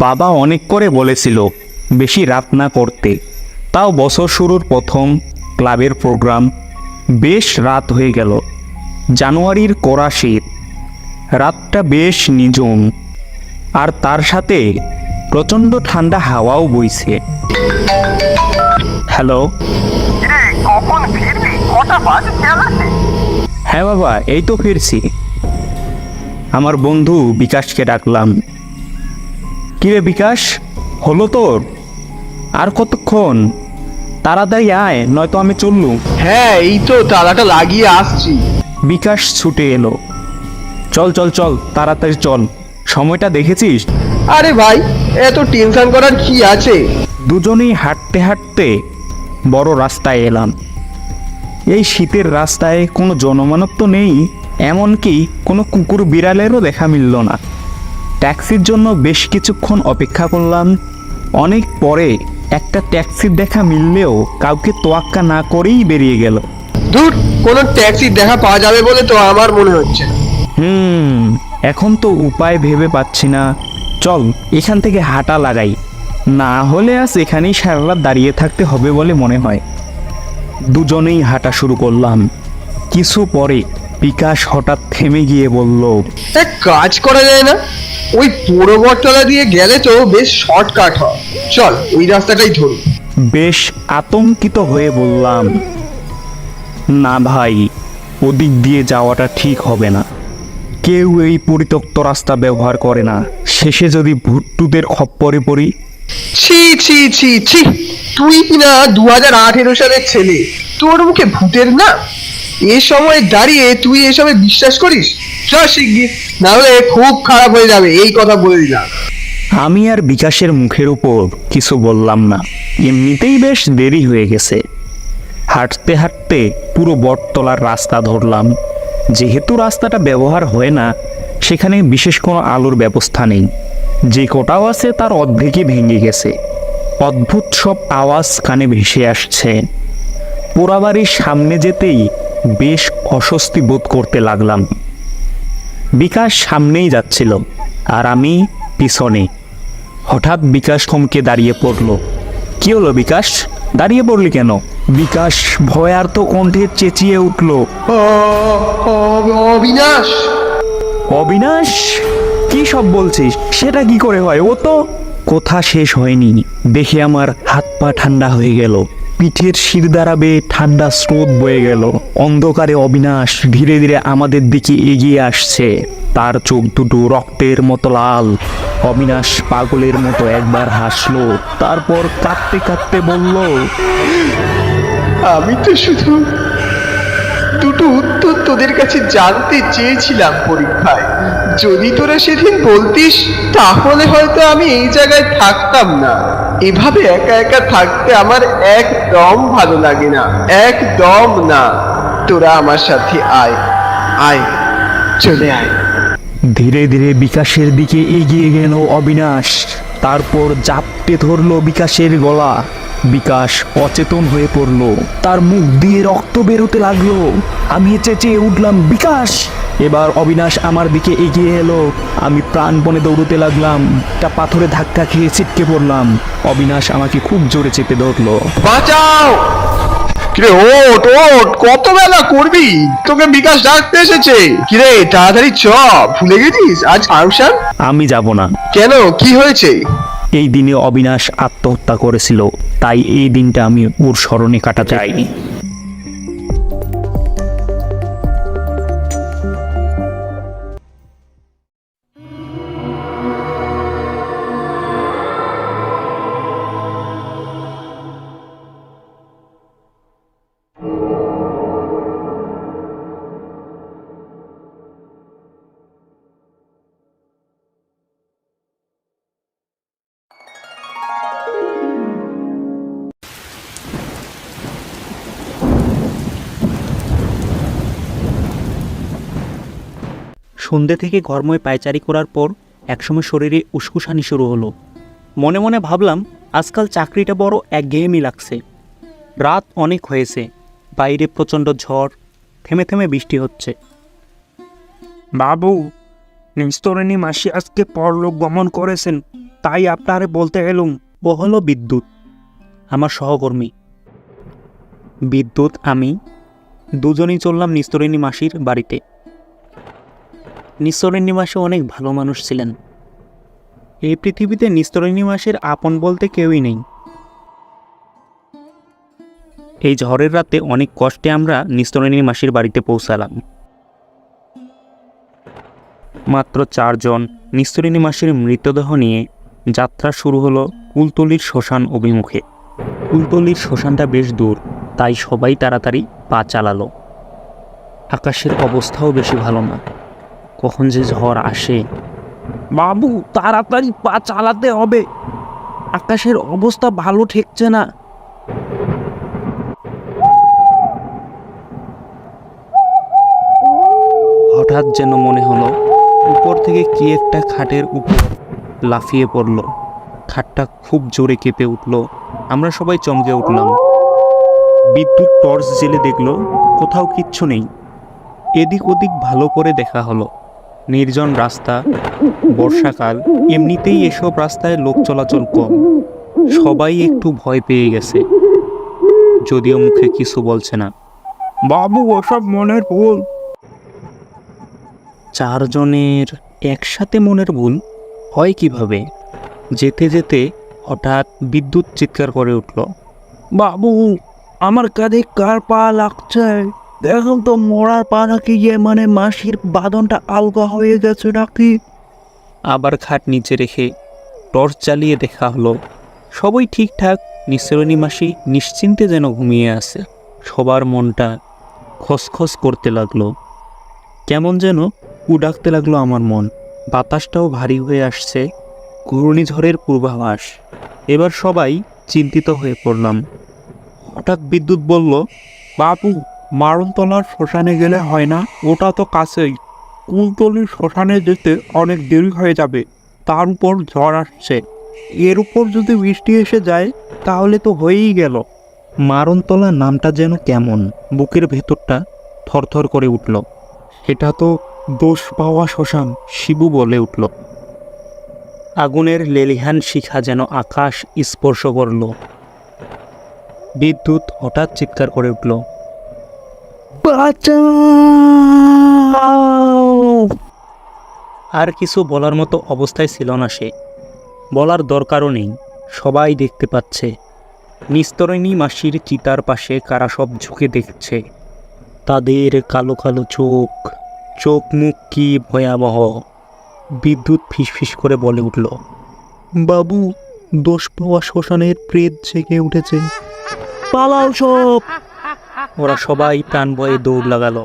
বাবা অনেক করে বলেছিল বেশি রাত না করতে, তাও বছর শুরুর প্রথম ক্লাবের প্রোগ্রাম। বেশ রাত হয়ে গেল। জানুয়ারির কড়া শীত, রাতটা বেশ নিঝুম, আর তার সাথে প্রচণ্ড ঠান্ডা হাওয়াও বইছে। হ্যালো। কখন ফিরবি? কটা বাজে খেয়াল আছে? হ্যাঁ বাবা, এই তো ফিরছি। আমার বন্ধু বিকাশকে ডাকলাম। কিরে বিকাশ, হলো তোর? আর কতক্ষণ? তাড়াতাড়ি আয়, নয়তো আমি চললুম। হ্যাঁ, এই তো তালাটা লাগিয়ে আসছি। বিকাশ ছুটে এলো। চল চল চল, তাড়াতাড়ি চল, সময়টা দেখেছিস? আরে ভাই, এত টেনশন করার কি আছে? দুজনেই হাঁটতে হাঁটতে বড় রাস্তায় এলাম। এই শীতের রাস্তায় কোনো জনমানব তো নেই, এমনকি কোনো কুকুর বিড়ালেরও দেখা মিলল না। ট্যাক্সির জন্য বেশ কিছুক্ষণ অপেক্ষা করলাম। অনেক পরে একটা ট্যাক্সির দেখা মিললেও কাউকে তোয়াক্কা না করেই বেরিয়ে গেল। দূর, কোনো ট্যাক্সির দেখা পাওয়া যাবে বলে তো আমার মনে হচ্ছে না। এখন তো উপায় ভেবে পাচ্ছি না। চল এখান থেকে হাঁটা লাগাই, না হলে আজ এখানেই সারা রাত দাঁড়িয়ে থাকতে হবে বলে মনে হয়। দুজনেই হাঁটা শুরু করলাম। কিছু পরে বিকাশ হঠাৎ থেমে গিয়ে বলল, এক কাজ করা যায় না? ওই পুরো বটতলা দিয়ে গেলে তো বেশ শর্টকাট হয়। চল ওই রাস্তাটাই ধরি। বেশ আতঙ্কিত হয়ে বললাম, না ভাই, ওদিক দিয়ে যাওয়াটা ঠিক হবে না। কেউ এই পরিত্যক্ত রাস্তা ব্যবহার করে না, শেষে যদি ভুট্টুদের খপ্পরে পড়ি। ছি ছি ছি ছি, তুই কিনা 2018 সালের ছেলে, তোর মুখে ভূতের না? এ সময় দাঁড়িয়ে তুই এসবে বিশ্বাস করিস? চল শিগগির, না হলে খুব খারাপ হয়ে যাবে, এই কথা বলে দিলাম। আমি আর বিকাশের মুখের উপর কিছু বললাম না, এমনিতেই বেশ দেরি হয়ে গেছে। হাঁটতে হাঁটতে পুরো বটতলার রাস্তা ধরলাম। যেহেতু রাস্তাটা ব্যবহার হয় না, সেখানে বিশেষ কোনো আলোর ব্যবস্থা নেই। যে কটাও আছে তার অর্ধেকই ভেঙে গেছে। অদ্ভুত সব আওয়াজ কানে ভেসে আসছে। পোড়াবাড়ির সামনে যেতেই বেশ অস্বস্তি বোধ করতে লাগলাম। বিকাশ সামনেই যাচ্ছিল আর আমি পিছনে। হঠাৎ বিকাশ থমকে দাঁড়িয়ে পড়ল। কি হলো বিকাশ, দাঁড়িয়ে পড়লি কেন? বিকাশ ভয়ার্ত কণ্ঠে চেঁচিয়ে উঠল, অবিনাশ! অবিনাশ? কি সব বলছিস? সেটা কি করে হয়? ও তো... কথা শেষ হয়নি, দেখে আমার হাত পা ঠান্ডা হয়ে গেল। পিঠের শির দ্বারাবে ঠান্ডা স্রোত বয়ে গেল। অন্ধকারে অবিনাশ ধীরে ধীরে আমাদের দিকে এগিয়ে আসছে। তার চোখ দুটো রক্তের মতো লাল। অবিনাশ পাগলের মতো একবার হাসলো, তারপর কাঁদতে কাঁদতে বলল, আমি তো শুধু দুটো উত্তর তোদের কাছে জানতে চেয়েছিলাম পরীক্ষায়। যদি তোরা সেদিন বলতিস, তাহলে হয়তো আমি এই জায়গায় থাকতাম না। এভাবে একা একা থাকতে আমার একদম ভালো লাগে না, একদম না। তোরা আমার সাথে আয়, আয়, চলে আয়। ধীরে ধীরে বিকাশের দিকে এগিয়ে গেল অবিনাশ। তারপর জাপটে ধরলো বিকাশের গলা। বিকাশ অচেতন হয়ে পড়ল, তার মুখ দিয়ে রক্ত বেরোতে লাগলো। আমি চেঁচিয়ে উঠলাম, বিকাশ! এবার অবিনাশ আমার দিকে এগিয়ে এলো। আমি প্রাণপণে দৌড়তে লাগলাম। একটা পাথরে ধাক্কা খেয়ে ছিটকে পড়লাম। অবিনাশ আমাকে খুব জোরে চেপে ধরলো। বাঁচাও! কিরে, ওঠ ওঠ, কত বেলা করবি? তোকে বিকাশ ডাকতে এসেছে। কিরে, তাড়াতাড়ি চ, ভুলে গেছিস আজ ফাংশন? আমি যাব না। কেন, কি হয়েছে? এই দিনে অবিনাশ আত্মহত্যা করেছিল, তাই এই দিনটা আমি ওর স্মরণে কাটাতে চাইনি। সন্ধ্যে থেকে ঘরময় পায়চারি করার পর একসময় শরীরে উস্কুসানি শুরু হলো। মনে মনে ভাবলাম, আজকাল চাকরিটা বড় একঘেয়েমি লাগছে। রাত অনেক হয়েছে, বাইরে প্রচণ্ড ঝড়, থেমে থেমে বৃষ্টি হচ্ছে। বাবু, নিস্তরণী মাসি আজকে পরলোক গমন করেছেন, তাই আপনারে বলতে এলুম। ও হলো বিদ্যুৎ, আমার সহকর্মী। বিদ্যুৎ আমি দুজনেই চললাম নিস্তরিণী মাসির বাড়িতে। নিস্তরিণী মাসি অনেক ভালো মানুষ ছিলেন। এই পৃথিবীতে নিস্তরিণী মাসির আপন বলতে কেউই নেই। এই ঝড়ের রাতে অনেক কষ্টে আমরা নিস্তরিণী মাসির বাড়িতে পৌঁছালাম। মাত্র 4 জন নিস্তরিণী মাসির মৃতদেহ নিয়ে যাত্রা শুরু হলো কুলতলির শ্মশান অভিমুখে। কুলতলির শ্মশানটা বেশ দূর, তাই সবাই তাড়াতাড়ি পা চালালো। আকাশের অবস্থাও বেশি ভালো না, কখন যে ঝড় আসে। বাবু, তাড়াতাড়ি পা চালাতে হবে, আকাশের অবস্থা ভালো ঠেকছে না। হঠাৎ যেন মনে হলো উপর থেকে কি একটা খাটের উপর লাফিয়ে পড়ল। খাটটা খুব জোরে কেঁপে উঠল। আমরা সবাই চমকে উঠলাম। বিদ্যুৎ টর্চ জেলে দেখলো কোথাও কিচ্ছু নেই। এদিক ওদিক ভালো করে দেখা হলো, নির্জন রাস্তা, বর্ষাকাল, এমনিতেই এসব রাস্তায় লোক চলাচল কম। সবাই একটু ভয় পেয়ে গেছে, যদিও মুখে কিছু বলছে না। বাবু, ওসব মনের ভুল। 4 জনের একসাথে মনের ভুল হয় কিভাবে? যেতে যেতে হঠাৎ বিদ্যুৎ চিৎকার করে উঠল, বাবু, আমার কাঁধে কার পা লাগছে, দেখুন তো মরার পা নাকি, মানে মাসির বাঁধনটা আলগা হয়ে গেছে নাকি। আবার খাট নিচে রেখে টর্চ চালিয়ে দেখা হলো সবই ঠিকঠাক। নিস্তরিণী মাসি নিশ্চিন্তে যেন ঘুমিয়ে আছে। সবার মনটা খসখস করতে লাগলো, কেমন যেন ডাকতে লাগলো আমার মন। বাতাসটাও ভারী হয়ে আসছে, ঘূর্ণিঝড়ের পূর্বাভাস। এবার সবাই চিন্তিত হয়ে পড়লাম। হঠাৎ বিদ্যুৎ বলল, বাবু, মারণতলার শ্মশানে গেলে হয় না? ওটা তো কাছেই। কুলতলির শ্মশানে যেতে অনেক দেরি হয়ে যাবে, তার উপর ঝড় আসছে। এর উপর যদি বৃষ্টি এসে যায় তাহলে তো হয়েই গেল। মারণতলা নামটা যেন কেমন, বুকের ভেতরটা থরথর করে উঠল। এটা তো দোষ পাওয়া শ্মশান, শিবু বলে উঠল। আগুনের লেলিহান শিখা যেন আকাশ স্পর্শ করল। বিদ্যুৎ হঠাৎ চিৎকার করে উঠল, আর কিছু বলার মতো অবস্থায় ছিল না সে। বলার দরকারও নেই, সবাই দেখতে পাচ্ছে। নিস্তরিণী মাসির চিতার পাশে কারা সব ঝুঁকে দেখছে। তাদের কালো কালো চোখ, চোখ মুখ কি ভয়াবহ। বিদ্যুৎ ফিসফিস করে বলে উঠল, বাবু, দোষ পাওয়া শ্মশানের প্রেত জেগে উঠেছে, পালাও সব। ওরা সবাই প্রাণ ভয়ে দৌড় লাগালো।